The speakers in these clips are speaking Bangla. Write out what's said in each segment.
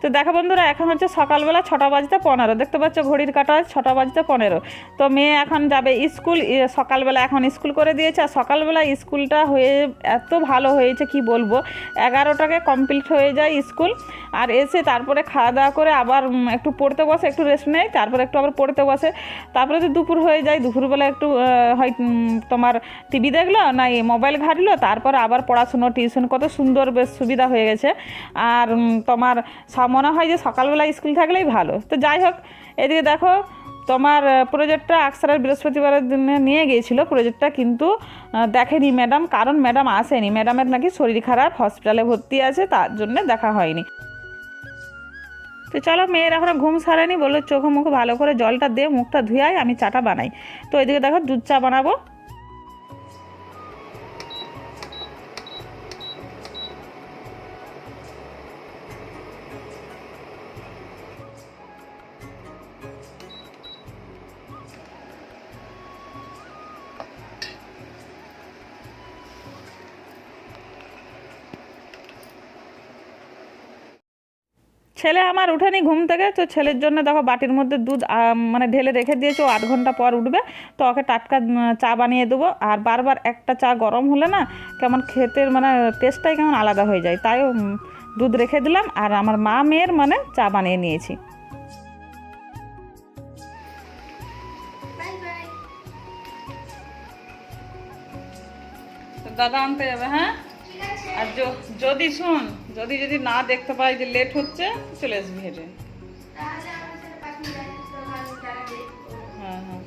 তো দেখো বন্ধুরা, এখন হচ্ছে সকালবেলা 6টা বাজতে 15, দেখতে পাচ্ছ ঘড়ির কাঁটা 6টা বাজতে 15। তো মেয়ে এখন যাবে স্কুল। সকালবেলা এখন স্কুল করে দিয়েছে, আর সকালবেলা স্কুলটা হয়ে এত ভালো হয়েছে কি বলবো। 11টাকে কমপ্লিট হয়ে যায় স্কুল, আর এসে তারপরে খাওয়া দাওয়া করে আবার একটু পড়তে বসে, একটু রেস্ট নেয়, তারপরে একটু আবার পড়তে বসে। তারপরে তো দুপুর হয়ে যায়, দুপুরবেলা একটু হয় তোমার টিভি দেখলো না মোবাইল ঘাটলো, তারপর আবার পড়াশুনো টিউশন, কত সুন্দর বেশ সুবিধা হয়ে গেছে। আর তোমার মনে হয় যে সকালবেলা স্কুল থাকলেই ভালো। তো যাই হোক, এদিকে দেখো তোমার প্রজেক্টটা আকসারের বৃহস্পতিবারের দিনে নিয়ে গিয়েছিল প্রজেক্টটা, কিন্তু দেখেনি ম্যাডাম, কারণ ম্যাডাম আসেনি, ম্যাডামের নাকি শরীর খারাপ, হসপিটালে ভর্তি আছে, তার জন্য দেখা হয়নি। তো চলো, মেয়ের এখনও ঘুম সারেনি, বললো চোখ মুখ ভালো করে জলটা দে, মুখটা ধুয়াই, আমি চাটা বানাই। তো এদিকে দেখো দুধ চা বানাবো। ছেলে আমার উঠেনি ঘুম থেকে, তো ছেলের জন্য দেখো বাটির মধ্যে দুধ মানে ঢেলে রেখে দিয়েছে, ও 8 ঘন্টা পর উঠবে, তো ওকে টাটকা চা বানিয়ে দেবো। আর বারবার একটা চা গরম হলে না কেমন খেতে মানে টেস্টটাই কেমন আলাদা হয়ে যায়, তাই দুধ রেখে দিলাম, আর আমার মা মেয়ের মানে চা বানিয়ে নিয়েছি। দাদা আনতে যাবে, হ্যাঁ। আর যদি শুন, যদি না দেখতে পাই যে লেট হচ্ছে, চলে আসবি হেঁটে। হ্যাঁ হ্যাঁ।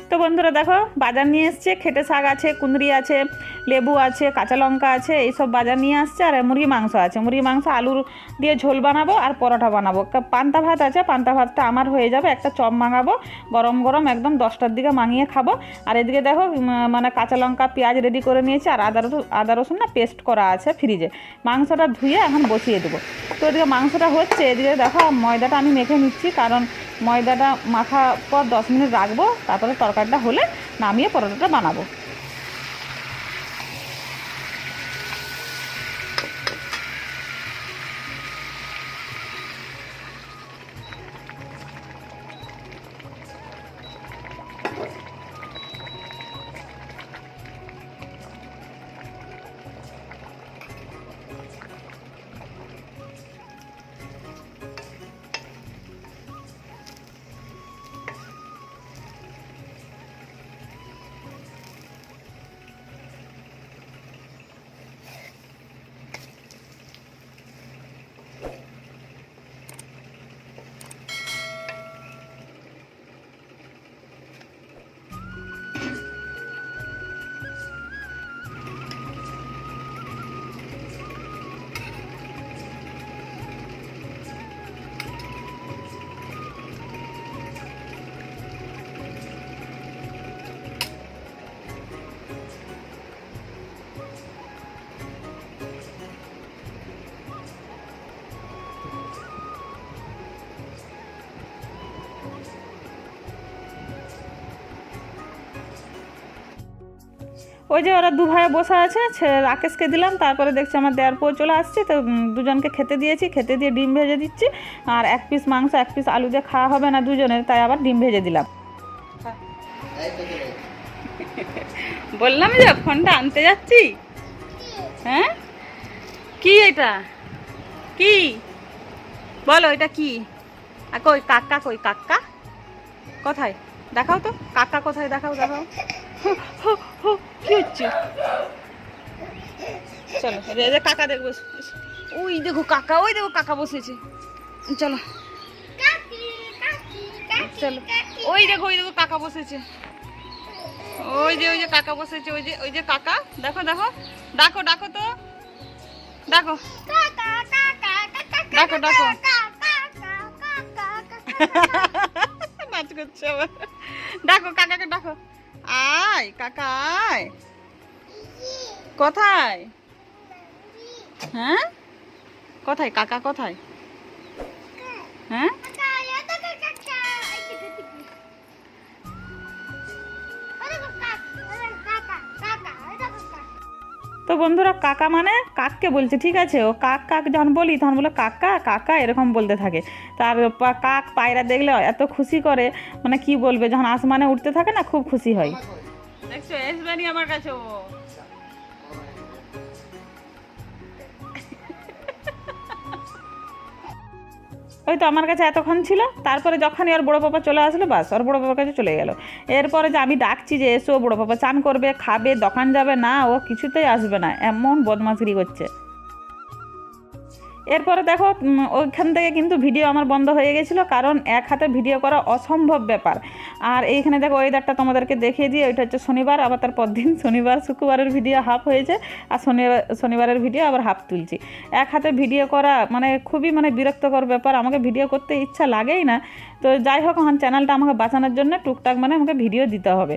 তো বন্ধুরা দেখো, বাজার নিয়ে এসছে, খেটে শাক আছে, কুঁদরি আছে, লেবু আছে, কাঁচা লঙ্কা আছে, এইসব বাজার নিয়ে আসছে। আর মুরগি মাংস আছে, মুরগি মাংস আলুর দিয়ে ঝোল বানাবো, আর পরোটা বানাবো। পান্তা ভাত আছে, পান্তা ভাতটা আমার হয়ে যাবে। একটা চপ মাঙাবো গরম গরম, একদম 10টার দিকে মাঙিয়ে খাবো। আর এদিকে দেখো মানে কাঁচা লঙ্কা পেঁয়াজ রেডি করে নিয়েছি, আর আদা রসুন না পেস্ট করা আছে ফ্রিজে। মাংসটা ধুয়ে এখন বসিয়ে দেবো। তো এদিকে মাংসটা হচ্ছে, এদিকে দেখো ময়দাটা আমি মেখে নিচ্ছি, কারণ ময়দাটা মাখা পর 10 মিনিট রাখবো, তারপরে তরকারিটা হলে নামিয়ে পরোটাটা বানাবো। ওই যে ওরা 2 ভাই বসে আছে, রাকেশকে দিলাম, তারপরে দেখছি আমার দেওয়ার পর চলে আসছে, তো দুজনকে খেতে দিয়েছি, খেতে দিয়ে ডিম ভেজে দিচ্ছি। আর 1 পিস মাংস 1 পিস আলু দিয়ে খাওয়া হবে না দুজনের, তাই আবার ডিম ভেজে দিলাম। বললাম যে ফোনটা আনতে যাচ্ছি। হ্যাঁ, কি এটা কি বলো, এটা কি? কই কাকা, কই কাকা কোথায়? দেখাও তো কাকা কোথায়, দেখাও। কি হচ্ছে? চলো কাকা দেখবো। ওই দেখো কাকা, ওই দেখো কাকা বসেছে। চলো চলো, ওই দেখো কাকা বসেছে। ওই যে কাকা বসেছে, ওই যে কাকা, দেখো ডাকো তো, ডাকো নাচ করছে আবার। ডাকো কাকাকে, ডাকো, আয় কাকা আয়। কোথায়? হ্যাঁ কোথায় কাকা, কোথায়? হ্যাঁ তো বন্ধুরা কাকা মানে কাককে বলছে, ঠিক আছে, ও কাক কাক যখন বলি তখন বলে কাকা কাকা এরকম বলতে থাকে। তার কাক পায়রা দেখলে এত খুশি করে, মানে কি বলবে, যখন আসমানে উঠতে থাকে না খুব খুশি হয়। দেখছো এসবেনি আমার কাছে ও। ওই তো আমার কাছে এতক্ষণ ছিল, তারপরে যখনই ওর বড়ো পাপা চলে আসলো বাস ওর বড়ো পাপার কাছে চলে গেল। এরপরে যে আমি ডাকছি যে এসো বড়ো পাপা চান করবে খাবে দোকান যাবে, না ও কিছুতেই আসবে না, এমন বদমাশগিরি করছে। এরপরে দেখো ওইখান থেকে কিন্তু ভিডিও আমার বন্ধ হয়ে গেছিলো, কারণ এক হাতে ভিডিও করা অসম্ভব ব্যাপার। আর এইখানে দেখো ওয়েদারটা তোমাদেরকে দেখিয়ে দিয়ে, ওইটা হচ্ছে শনিবার, আবার তার পরদিন শনিবার শুক্রবারের ভিডিও হাফ হয়েছে, আর শনিবারের ভিডিও আবার হাফ তুলছি। এক হাতে ভিডিও করা মানে খুবই মানে বিরক্তকর ব্যাপার, আমাকে ভিডিও করতে ইচ্ছা লাগেই না। তো যাই হোক এখন চ্যানেলটা আমাকে বাঁচানোর জন্য টুকটাক মানে আমাকে ভিডিও দিতে হবে,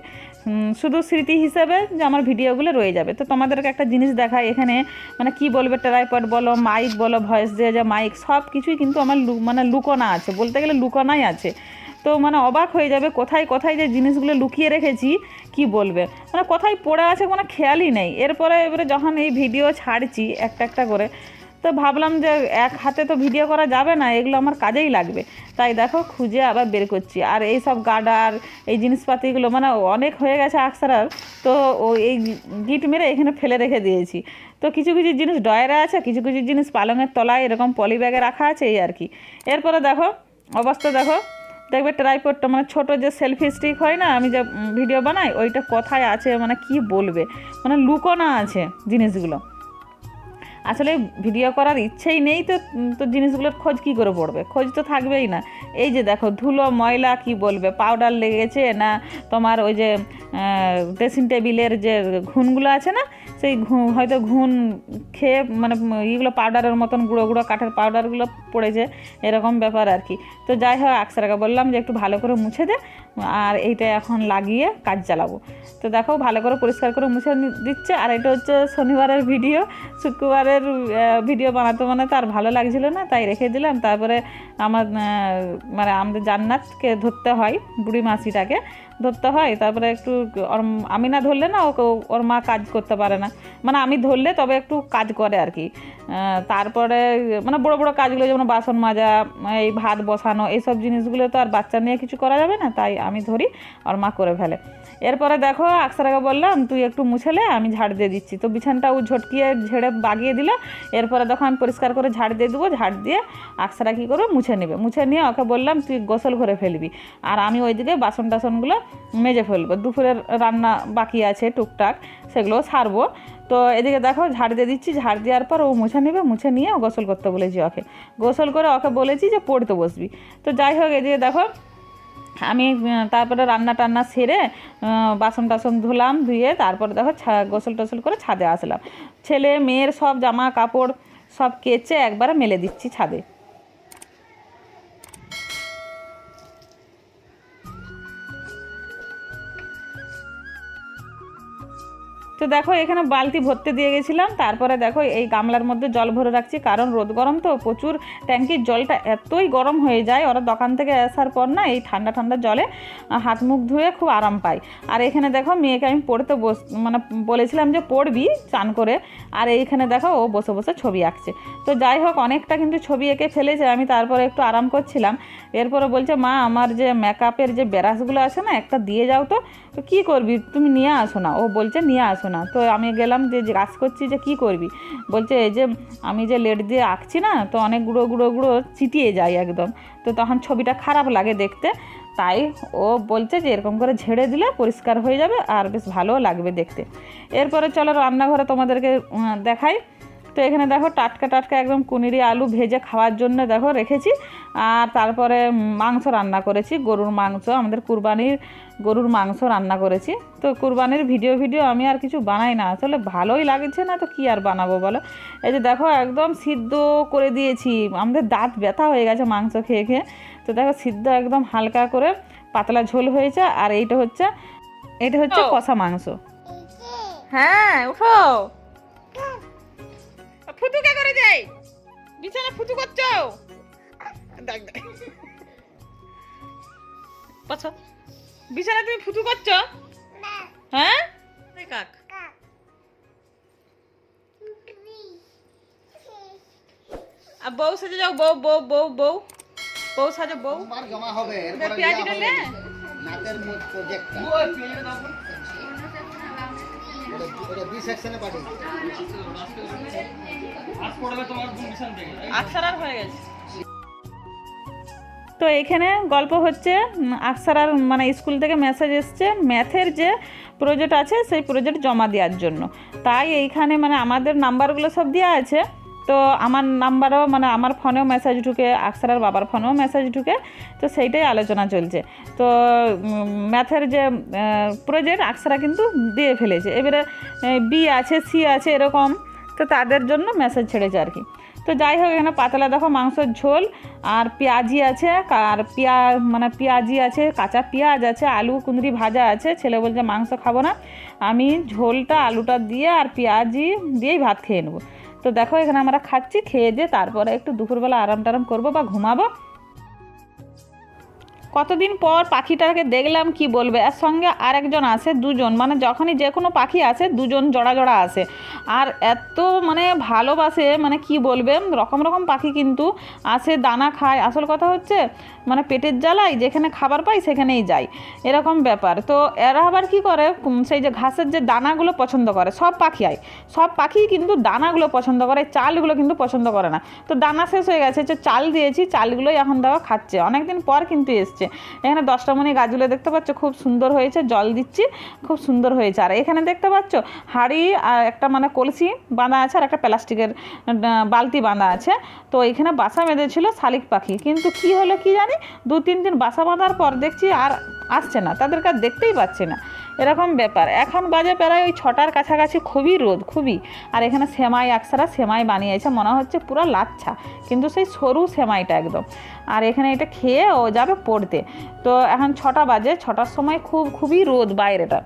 শুধু স্মৃতি হিসেবে যে আমার ভিডিওগুলো রয়ে যাবে। তো তোমাদেরকে একটা জিনিস দেখাই, এখানে মানে কি বলবে, ট্রাইপড বলো, মাইক বলো, ভয়েস দিয়ে যে মাইক, সব কিছুই কিন্তু আমার মানে লুকোনা আছে, বলতে গেলে লুকোনাই আছে। তো মানে অবাক হয়ে যাবে কোথায় কোথায় যে জিনিসগুলো লুকিয়ে রেখেছি, কি বলবে, মানে কোথায় পড়ে আছে কোনো খেয়ালই নেই। এবারে যখন এই ভিডিও ছাড়ছি একটা একটা করে, তো ভাবলাম যে এক হাতে তো ভিডিও করা যাবে না, এগুলো আমার কাজেই লাগবে, তাই দেখো খুঁজে আবার বের করছি। আর এই সব গার্ডার এই জিনিসপাতিগুলো মানে অনেক হয়ে গেছে আকসারার, তো এই গিট মেরে এখানে ফেলে রেখে দিয়েছি। তো কিছু কিছু জিনিস ডয়ারে আছে, কিছু কিছু জিনিস পালঙের তলায় এরকম পলি ব্যাগে রাখা আছে, এই আর কি। এরপরে দেখো অবস্থা দেখো, দেখবে ট্রাইপডটা মানে ছোটো যে সেলফি স্টিক হয় না, আমি যে ভিডিও বানাই ওইটা কোথায় আছে, মানে কি বলবে, মানে লুকোনো আছে জিনিসগুলো। আসলে ভিডিও করার ইচ্ছেই নেই, তো জিনিসগুলোর খোঁজ কী করে পড়বে, খোঁজ তো থাকবেই না। এই যে দেখো ধুলো ময়লা, কি বলবে, পাউডার লেগেছে না তোমার ওই যে ড্রেসিং টেবিলের যে ঘুনগুলো আছে না, সেই হয়তো ঘুন খেয়ে মানে এইগুলো পাউডারের মতন গুঁড়ো গুঁড়ো কাঠের পাউডারগুলো পড়েছে, এরকম ব্যাপার আর কি। তো যাই হোক আকসারাকে বললাম যে একটু ভালো করে মুছে দে, আর এইটা এখন লাগিয়ে কাজ চালাবো। তো দেখো ভালো করে পরিষ্কার করে মুছে দিচ্ছে। আর এটা হচ্ছে শনিবারের ভিডিও, শুক্রবারের ভিডিও বানাতে আর ভালো লাগছিল না, তাই রেখে দিলাম। তারপরে আমার মানে আমাদের জান্নাতকে ধরতে হয়, বুড়ি মাসিটাকে ধরতে হয়, তারপরে একটু আমি না ধরলে না ওর মা কাজ করতে পারে না, মানে আমি ধরলে তবে একটু কাজ করে আর কি। তারপরে মানে বড় বড় কাজগুলো যেমন বাসন মাজা, এই ভাত বসানো, এইসব জিনিসগুলো তো আর বাচ্চা নিয়ে কিছু করা যাবে না, তাই আমি ধরি, ওর মা করে ফেলে। এরপরে দেখো আকসারাকে বললাম তুই একটু মুছেলে, আমি ঝাড় দিয়ে দিচ্ছি। তো বিছানটা ও ঝটকিয়ে ঝেড়ে বাগিয়ে দিল। এরপরে দেখো আমি পরিষ্কার করে ঝাড় দিয়ে দেবো, ঝাড় দিয়ে আকসারা কী করবে মুছে নেবে, মুছে নিয়ে ওকে বললাম তুই গোসল করে ফেলবি, আর আমি ওইদিকে বাসন টাসনগুলো মেজে ফেলবো, দুপুরের রান্না বাকি আছে টুকটাক, সেগুলোও সারবো। তো এদিকে দেখো ঝাড় দিয়ে দিচ্ছি, ঝাড় দেওয়ার পর ও মুছে নেবে, মুছে নিয়ে গোসল করতে বলেছি ওকে, গোসল করে ওকে বলেছি যে পড়তে বসবি। তো যাই হোক এদিকে দেখো আমি তারপরে রান্না টান্না সেরে বাসন টাসন ধুলাম, ধুয়ে তারপরে দেখো গোসল টোসল করে ছাদে আসলাম। ছেলে মেয়ের সব জামা কাপড় সব কেচে একবারে মেলে দিচ্ছি ছাদে। তো দেখো এখানে বালতি ভরতে দিয়ে গেছিলাম, তারপরে দেখো এই গামলার মধ্যে জল ভরে রাখছি, কারণ রোদ গরম তো প্রচুর, ট্যাঙ্কির জলটা এতই গরম হয়ে যায়, ওরা দোকান থেকে আসার পর না এই ঠান্ডা ঠান্ডা জলে হাত মুখ ধুয়ে খুব আরাম পাই। আর এখানে দেখো মেয়েকে আমি পড়তে মানে বলেছিলাম যে পড়বি চান করে, আর এইখানে দেখো ও বসে বসে ছবি আঁকছে। তো যাই হোক অনেকটা কিন্তু ছবি এঁকে ফেলেছে, আমি তারপরে একটু আরাম করছিলাম। এরপরে বলছে মা আমার যে মেকআপের যে ব্রাশগুলো আছে না একটা দিয়ে যাও, তো কী করবি তুমি নিয়ে আসো না, ও বলছে নিয়ে আসো না। তো আমি গেলাম যে কাজ করছি যে কী করবি, বলছে এই যে আমি যে লেড দিয়ে আঁকছি না, তো অনেক গুঁড়ো গুঁড়ো গুঁড়ো চিটিয়ে যায় একদম, তো তখন ছবিটা খারাপ লাগে দেখতে, তাই ও বলছে যে এরকম করে ঝেড়ে দিলে পরিষ্কার হয়ে যাবে আর বেশ ভালোও লাগবে দেখতে। এরপরে চলো রান্নাঘরে তোমাদেরকে দেখাই। তো এখানে দেখো টাটকা টাটকা একদম কুনিরি আলু ভেজে খাওয়ার জন্য দেখো রেখেছি, আর তারপরে মাংস রান্না করেছি, গরুর মাংস, আমাদের কুরবানির গরুর মাংস রান্না করেছি। তো কুরবানির ভিডিও আমি আর কিছু বানাই না, আসলে ভালোই লাগছে না, তো কি আর বানাবো বলো। এই যে দেখো একদম সিদ্ধ করে দিয়েছি, আমাদের দাঁত ব্যথা হয়ে গেছে মাংস খেয়ে খেয়ে। তো দেখো সিদ্ধ একদম হালকা করে পাতলা ঝোল হয়েছে, আর এইটা হচ্ছে কষা মাংস। হ্যাঁ উঠো, ফুটু কে করে যাই, বিছানা ফুটু করছো, বিছানা তুমি ফুটু করছো, হ্যাঁ কাক বউ সেজে যাও, বউ বউ বউ বউ বউ সাজো, বউ। তোমার জমা হবে এরপরে পেঁয়াজিটা নে। নাচের মোট প্রজেক্টটা ওটা বি সেকশনে পাঠিয়ে আকসারার হয়ে গেছে। তো এখানে গল্প হচ্ছে আকসারার মানে স্কুল থেকে মেসেজ এসছে ম্যাথের যে প্রজেক্ট আছে সেই প্রজেক্ট জমা দেওয়ার জন্য। তাই এইখানে মানে আমাদের নাম্বারগুলো সব দেওয়া আছে, তো আমার নাম্বারও মানে আমার ফোনেও মেসেজ ঢুকে, আকসারার বাবার ফোনেও মেসেজ ঢুকে, তো সেইটাই আলোচনা চলছে। তো ম্যাথের যে প্রজেক্ট আকসারা কিন্তু দিয়ে ফেলেছে, এবারে বি আছে সি আছে এরকম, তো তাদের জন্য মেসেজ ছেড়েছে আর কি। তো যাই হোক, এখানে পাতলা দেখো মাংসের ঝোল আর পেঁয়াজি আছে, আর পেঁয়াজি আছে, কাঁচা পেঁয়াজ আছে, আলু কুঁদরি ভাজা আছে। ছেলে বলছে মাংস খাবো না, আমি ঝোলটা আলুটা দিয়ে আর পেঁয়াজি দিয়েই ভাত খেয়ে নেবো। তো দেখো এখানে আমরা খাচ্ছি, খেয়ে দিয়ে তারপরে একটু দুপুরবেলা আরাম টারাম করবো বা ঘুমাবো। কতদিন পর পাখিটাকে দেখলাম, কি বলবে, এর সঙ্গে আরেকজন আসে, দুজন, মানে যখনই যে কোনো পাখি আসে দুজন জোড়া জোড়া আসে, আর এত মানে ভালোবাসে, মানে কি বলবে, রকম রকম পাখি কিন্তু আসে, দানা খায়। আসল কথা হচ্ছে মানে পেটের জ্বালায় যেখানে খাবার পায় সেখানেই যায়, এরকম ব্যাপার। তো এরা আবার কি করে, সেই যে ঘাসের যে দানাগুলো পছন্দ করে, সব পাখি কিন্তু দানাগুলো পছন্দ করে, চালগুলো কিন্তু পছন্দ করে না। তো দানা শেষ হয়ে গেছে, যে চাল দিয়েছি চালগুলোই এখন দেওয়া খাচ্ছে, অনেকদিন পর কিন্তু এসছে। এখানে 10টা মণি গাছগুলো দেখতে পাচ্ছ, খুব সুন্দর হয়েছে, জল দিচ্ছি, খুব সুন্দর হয়েছে। আর এখানে দেখতে পাচ্ছ হাঁড়ি আর একটা মানে কলসি বাঁধা আছে, আর একটা প্লাস্টিকের বালতি বাঁধা আছে। তো এখানে বাসা বেঁধেছিল শালিক পাখি, কিন্তু কি হলো কি জানি, 2-3 দিন বাসা বাঁধার পর দেখছি আর আসছে না, তাদেরকে আর দেখতেই পাচ্ছি না, এরকম ব্যাপার। এখন বাজে প্রায় ওই 6টার কাছাকাছি, খুবই রোদ, খুবই। আর এখানে সেমাই, আকসারা সেমাই বানিয়েছে, মনে হচ্ছে পুরো লাচ্ছা, কিন্তু সেই সরু সেমাইটা একদম। আর এখানে এটা খেয়ে ও যাবে পড়তে। তো এখন 6টা বাজে, 6টার সময় খুবই রোদ বাইরেটা।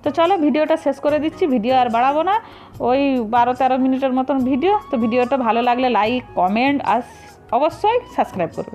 তো চলো ভিডিওটা শেষ করে দিচ্ছি, ভিডিও আর বাড়াবো না, ওই 12-13 মিনিটের মতন ভিডিও। তো ভিডিওটা ভালো লাগলে লাইক, কমেন্ট আর অবশ্যই সাবস্ক্রাইব করবে।